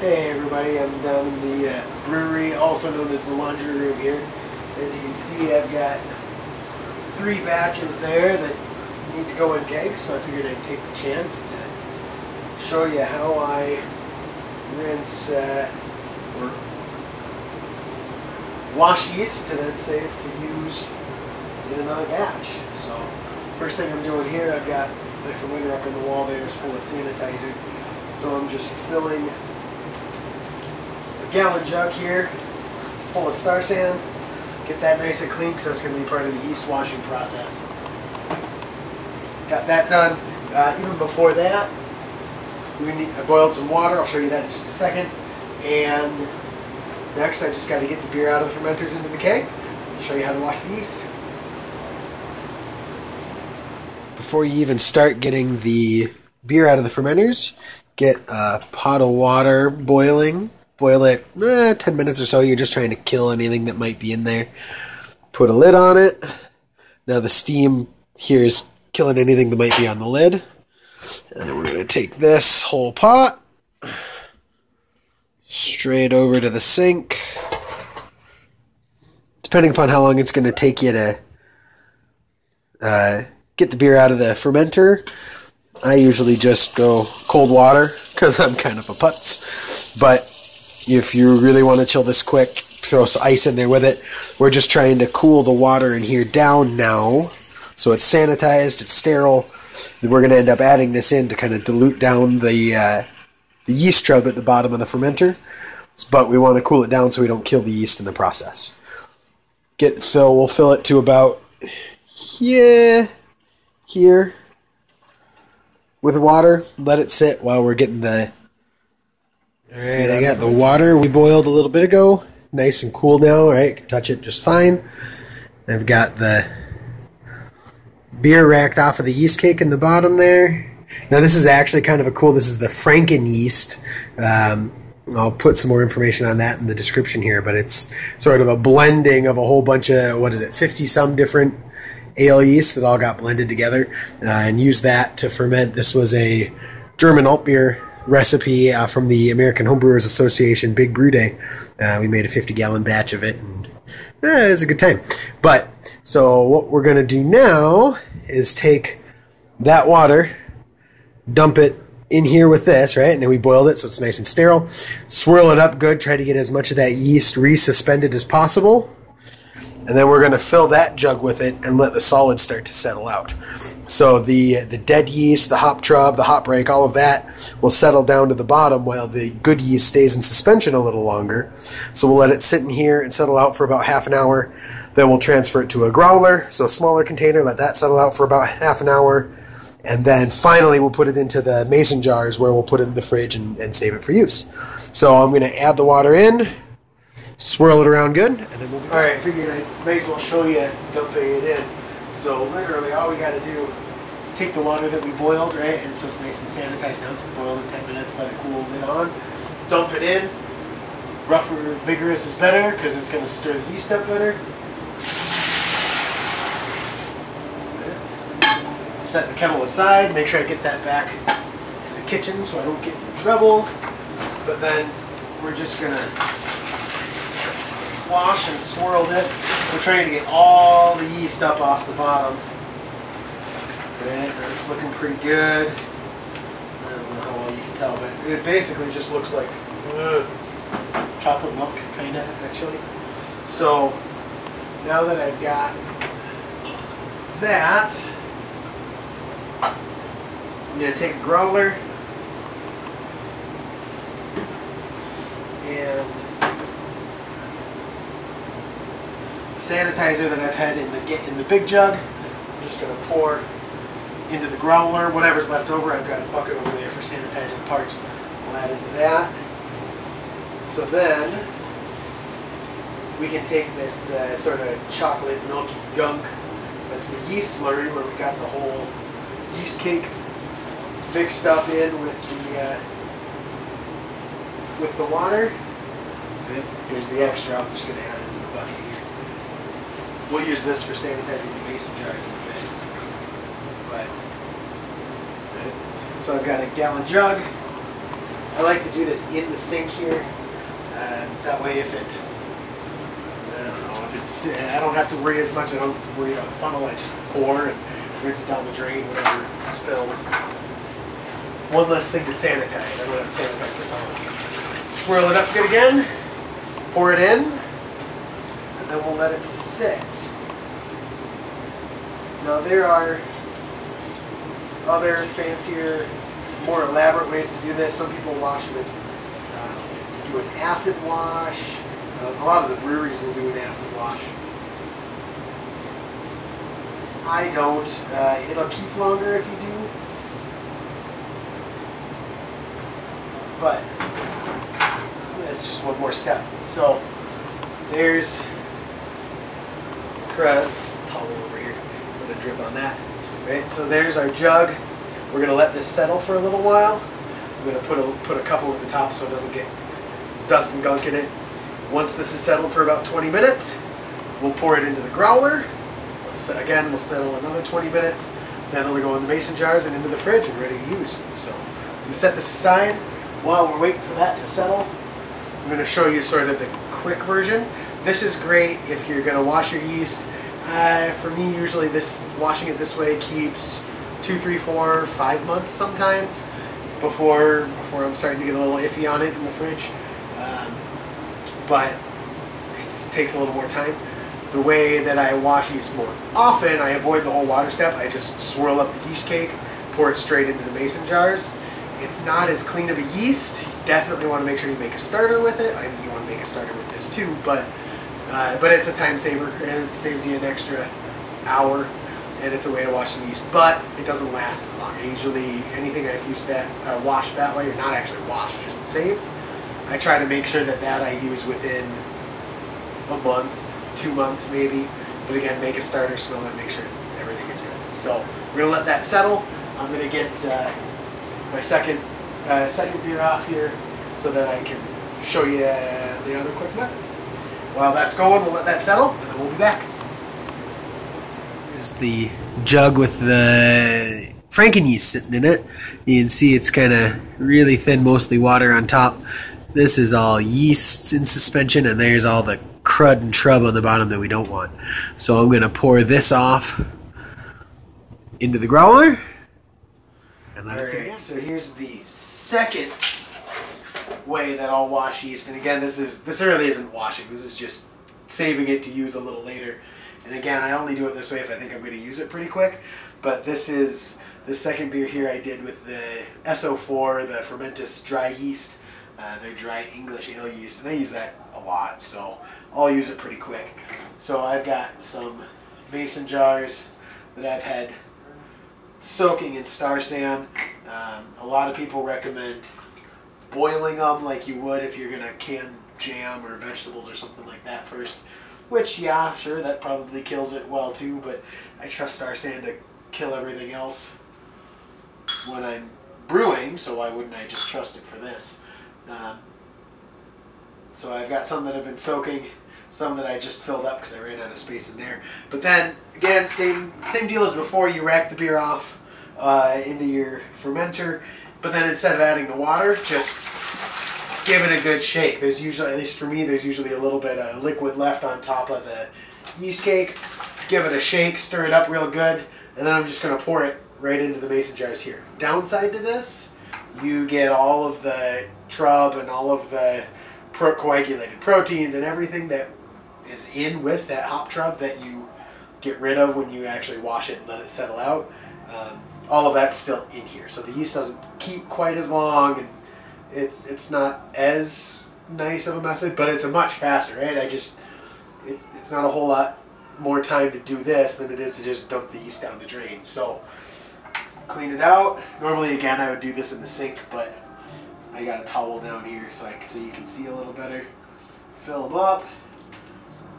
Hey everybody, I'm down in the brewery, also known as the laundry room here. As you can see, I've got 3 batches there that need to go in kegs, so I figured I'd take the chance to show you how I rinse or wash yeast and then save to use in another batch. So first thing I'm doing here, I've got my fermenter up on the wall there is full of sanitizer. So I'm just filling a gallon jug here full of Star San. Get that nice and clean because that's going to be part of the yeast washing process. Got that done. Even before that, I boiled some water. I'll show you that in just a second. And next, I just got to get the beer out of the fermenters into the keg. I'll show you how to wash the yeast. Before you even start getting the beer out of the fermenters, get a pot of water boiling. Boil it 10 minutes or so. You're just trying to kill anything that might be in there. Put a lid on it. Now the steam here is killing anything that might be on the lid. And then we're going to take this whole pot straight over to the sink. Depending upon how long it's going to take you to get the beer out of the fermenter, I usually just go cold water because I'm kind of a putz. But if you really want to chill this quick, throw some ice in there with it. We're just trying to cool the water in here down now. So it's sanitized, it's sterile. And we're going to end up adding this in to kind of dilute down the yeast trub at the bottom of the fermenter. But we want to cool it down so we don't kill the yeast in the process. We'll fill it to about here with water. Let it sit while we're getting the... Alright, I got the water we boiled a little bit ago. Nice and cool now, alright, can touch it just fine. I've got the beer racked off of the yeast cake in the bottom there. Now this is actually kind of this is the Franken yeast. I'll put some more information on that in the description here, but it's sort of a blending of a whole bunch of, 50-some different ale yeast that all got blended together and use that to ferment. This was a German alt beer recipe from the American Homebrewers Association Big Brew Day. We made a 50-gallon batch of it, and it was a good time. But so what we're going to do now is take that water, dump it in here with this, right? And then we boiled it so it's nice and sterile. Swirl it up good. Try to get as much of that yeast resuspended as possible. And then we're going to fill that jug with it and let the solids start to settle out. So the dead yeast, the hop trub, the hop break, all of that will settle down to the bottom while the good yeast stays in suspension a little longer. So we'll let it sit in here and settle out for about half an hour. Then we'll transfer it to a growler, so a smaller container, let that settle out for about half an hour. And then finally we'll put it into the mason jars where we'll put it in the fridge and save it for use. So I'm going to add the water in. Swirl it around good, and then we'll be alright. Figured I may as well show you dumping it in. So literally all we got to do is take the water that we boiled, right, and so it's nice and sanitized now. Boil it 10 minutes, let it cool, lid on, dump it in. Rough or vigorous is better because it's going to stir the yeast up better. Set the kettle aside, make sure I get that back to the kitchen so I don't get in trouble. But then we're just going to slosh and swirl this. We're trying to get all the yeast up off the bottom. Okay, it's looking pretty good. I don't know how well you can tell, but it basically just looks like chocolate milk, kind of, actually. So now that I've got that, I'm going to take a growler and sanitizer that I've had in the big jug. I'm just going to pour into the growler. Whatever's left over, I've got a bucket over there for sanitizing parts. I'll add into that. So then we can take this sort of chocolate milky gunk. That's the yeast slurry where we got the whole yeast cake mixed up in with the water. Okay. Here's the extra. I'm just going to add it in the bucket here. We'll use this for sanitizing the mason jars in a bit. But, okay. So I've got a gallon jug. I like to do this in the sink here. That way if it, I don't know, if it's, I don't have to worry as much. I don't worry about the funnel. I just pour and rinse it down the drain, whatever spills. One less thing to sanitize. I don't have to sanitize the funnel. Swirl it up good again, pour it in, and then we'll let it sit. Now there are other fancier, more elaborate ways to do this. Some people wash with, do an acid wash. A lot of the breweries will do an acid wash. I don't. It'll keep longer if you do. But that's just one more step. So there's towel over here. Let it drip on that. Right. So there's our jug. We're gonna let this settle for a little while. I'm gonna put a cup over the top so it doesn't get dust and gunk in it. Once this is settled for about 20 minutes, we'll pour it into the growler. So again, we'll settle another 20 minutes. Then it'll go in the mason jars and into the fridge and ready to use. So I'm gonna set this aside. While we're waiting for that to settle, I'm going to show you sort of the quick version. This is great if you're going to wash your yeast. For me, usually washing it this way keeps 2, 3, 4, 5 months sometimes before I'm starting to get a little iffy on it in the fridge. But it takes a little more time. The way that I wash yeast more often, I avoid the whole water step. I just swirl up the yeast cake, pour it straight into the mason jars. It's not as clean of a yeast. You definitely want to make sure you make a starter with it. I mean, you want to make a starter with this too, but it's a time saver, and it saves you an extra hour, and it's a way to wash some yeast, but it doesn't last as long. Usually anything I've used that washed that way, or not actually washed, just saved, I try to make sure that I use within a month, 2 months maybe, but again, make a starter, smell it, make sure everything is good. So we're going to let that settle. I'm going to get my second beer off here so that I can show you the other quick method. While that's going, we'll let that settle, and then we'll be back. Here's the jug with the Franken yeast sitting in it. You can see it's kind of really thin, mostly water on top. This is all yeasts in suspension, and there's all the crud and trub on the bottom that we don't want. So I'm going to pour this off into the growler. And let it sit again. So here's the second way that I'll wash yeast. And again, this really isn't washing. This is just saving it to use a little later. And again, I only do it this way if I think I'm going to use it pretty quick. But this is the second beer here I did with the SO4, the Fermentus dry yeast. Their dry English ale yeast. And I use that a lot, so I'll use it pretty quick. So I've got some mason jars that I've had soaking in Star San. A lot of people recommend boiling them like you would if you're going to can jam or vegetables or something like that first. Which, yeah, sure, that probably kills it well too, but I trust Star San to kill everything else when I'm brewing, so why wouldn't I just trust it for this? So I've got some that have been soaking, some that I just filled up because I ran out of space in there. But then, again, same deal as before. You rack the beer off into your fermenter, but then instead of adding the water, just give it a good shake. There's usually, at least for me, there's usually a little bit of liquid left on top of the yeast cake. Give it a shake, stir it up real good, and then I'm just going to pour it right into the mason jars here. Downside to this, you get all of the trub and all of the coagulated proteins and everything that is in with that hop trub that you get rid of when you actually wash it and let it settle out. All of that's still in here, so the yeast doesn't keep quite as long, and it's not as nice of a method, but it's a much faster, right? It's not a whole lot more time to do this than it is to just dump the yeast down the drain. So clean it out. Normally, again, I would do this in the sink, but I got a towel down here so you can see a little better. Fill them up.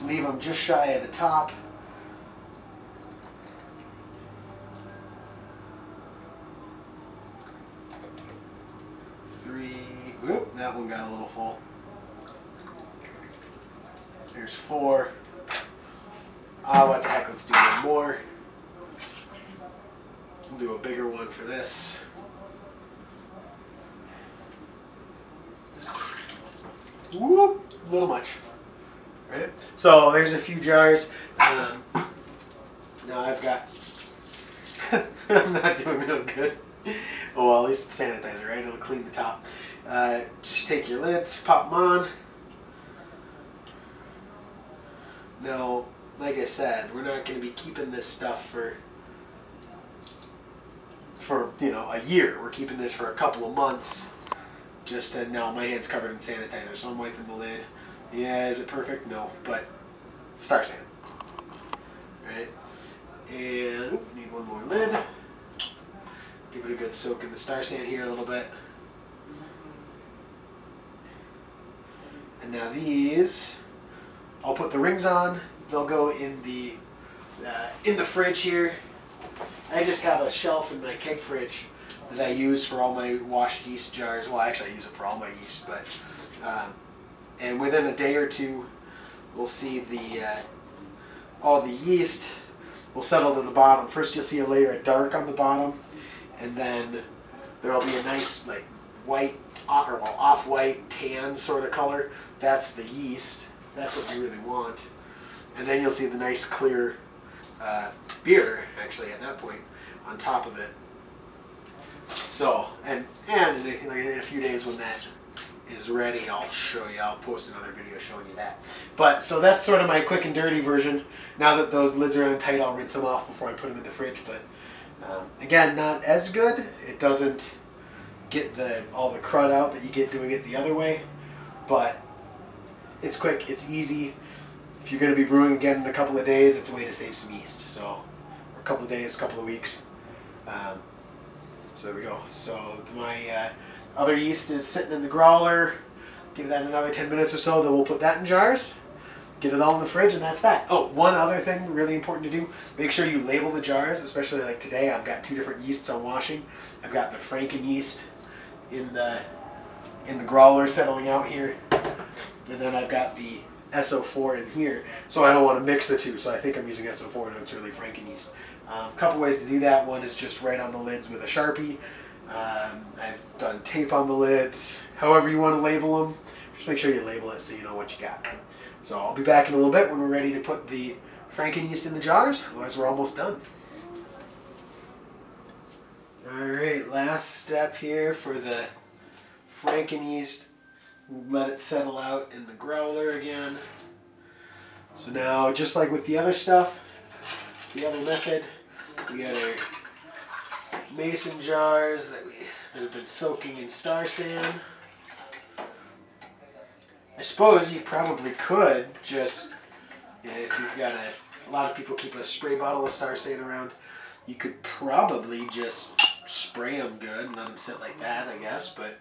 Leave them just shy of the top. Whoop, that one got a little full. There's 4. What the heck, let's do one more. We'll do a bigger one for this. Whoop, a little much. Right? So there's a few jars. Now I've got, I'm not doing real good. Oh, well, at least it's sanitizer, right? It'll clean the top. Just take your lids, pop them on. Now, like I said, we're not going to be keeping this stuff for you know, a year. We're keeping this for a couple of months. Just now my hand's covered in sanitizer, so I'm wiping the lid. Yeah, is it perfect? No, but Star San. Right? And need one more lid. Give it a good soak in the Star San here a little bit. And now these, I'll put the rings on. They'll go in the fridge here. I just have a shelf in my keg fridge that I use for all my washed yeast jars. Well, actually I use it for all my yeast, but and within a day or two, we'll see all the yeast will settle to the bottom. First, you'll see a layer of dark on the bottom, and then there will be a nice like white or well, off-white tan sort of color. That's the yeast. That's what you really want. And then you'll see the nice clear beer actually at that point on top of it. So and in a few days when that is ready, I'll show you. I'll post another video showing you that. But so that's sort of my quick and dirty version. Now that those lids are on tight, I'll rinse them off before I put them in the fridge. But again, not as good. It doesn't get all the crud out that you get doing it the other way. But it's quick. It's easy. If you're going to be brewing again in a couple of days, it's a way to save some yeast. So, or a couple of days, a couple of weeks. So there we go. So my other yeast is sitting in the growler. Give that another 10 minutes or so, then we'll put that in jars. Get it all in the fridge, and that's that. Oh, one other thing really important to do. Make sure you label the jars, especially like today. I've got two different yeasts I'm washing. I've got the Franken yeast in the growler settling out here. And then I've got the SO4 in here. So I don't want to mix the two, so I think I'm using SO4 and it's really Franken yeast. A couple ways to do that. One is just write on the lids with a Sharpie. I've done tape on the lids. However you want to label them, just make sure you label it so you know what you got. So I'll be back in a little bit when we're ready to put the Franken yeast in the jars. Otherwise, we're almost done. Alright, last step here for the Franken yeast. Let it settle out in the growler again. So now, just like with the other stuff, the other method, we got our mason jars that have been soaking in Star San. I suppose you probably could just, if you've got a lot of people keep a spray bottle of Star San around, you could probably just spray them good and let them sit like that, I guess. But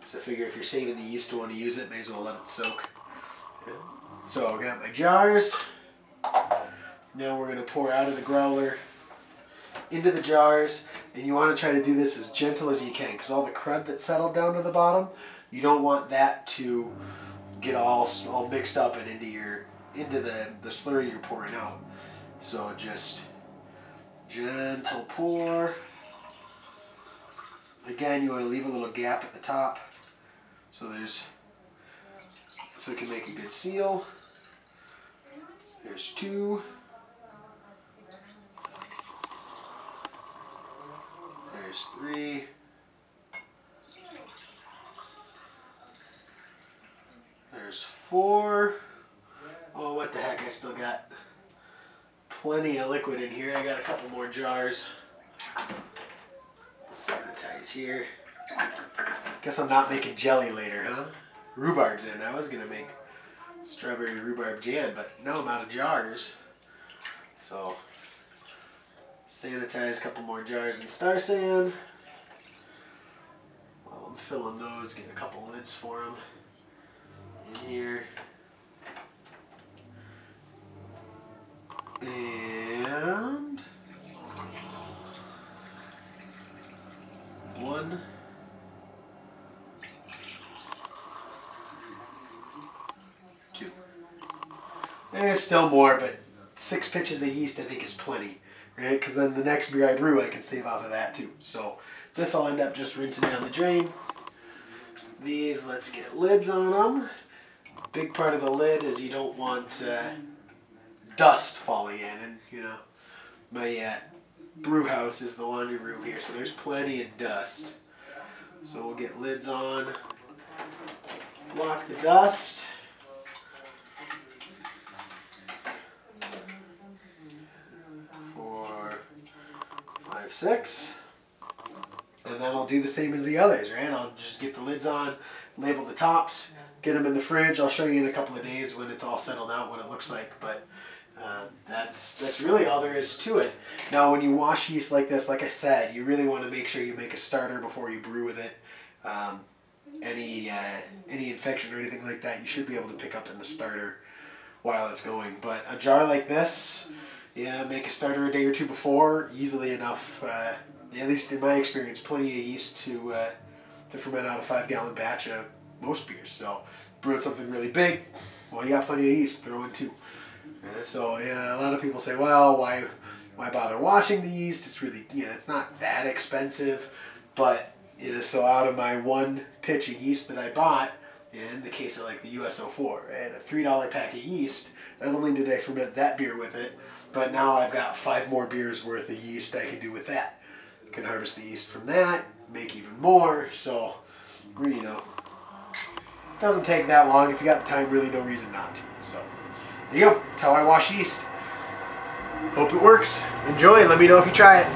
so I figure if you're saving the yeast to want to use it, may as well let it soak. Yeah. So I got my jars. Now we're going to pour out of the growler into the jars, and you want to try to do this as gentle as you can, because all the crud that settled down to the bottom, you don't want that to get all mixed up and into the slurry you're pouring out. So just gentle pour. Again, you want to leave a little gap at the top so it can make a good seal. There's two. There's three. There's four. Oh, what the heck, I still got plenty of liquid in here. I got a couple more jars. Sanitize here. Guess I'm not making jelly later, huh? Rhubarb's in. I was going to make strawberry rhubarb jam, but no, I'm out of jars. So, sanitize a couple more jars in Star San. While I'm filling those, get a couple lids for them in here. And one. Two. There's still more, but 6 pitches of yeast I think is plenty, right? Because then the next beer I brew I can save off of that too. So this I'll end up just rinsing down the drain. These, let's get lids on them. big part of the lid is you don't want dust falling in, and you know, my brew house is the laundry room here, so there's plenty of dust. So we'll get lids on, block the dust. 4, 5, 6. And then I'll do the same as the others, right? I'll just get the lids on, label the tops, get them in the fridge. I'll show you in a couple of days when it's all settled out what it looks like, but that's really all there is to it. Now when you wash yeast like this, like I said, you really want to make sure you make a starter before you brew with it. Any infection or anything like that, you should be able to pick up in the starter while it's going. But a jar like this, yeah, make a starter a day or two before, easily enough. At least in my experience, plenty of yeast to ferment out a 5-gallon batch of most beers. So brewing something really big, well, you got plenty of yeast, throw in 2. So yeah, a lot of people say, well, why bother washing the yeast? It's really, it's not that expensive. But so out of my 1 pitch of yeast that I bought, in the case of like the US04, right, a $3 pack of yeast, not only did I ferment that beer with it, but now I've got 5 more beers worth of yeast I can do with that. Can harvest the yeast from that, make even more. So, it doesn't take that long. If you got the time, really no reason not to. So, there you go. That's how I wash yeast. Hope it works. Enjoy. Let me know if you try it.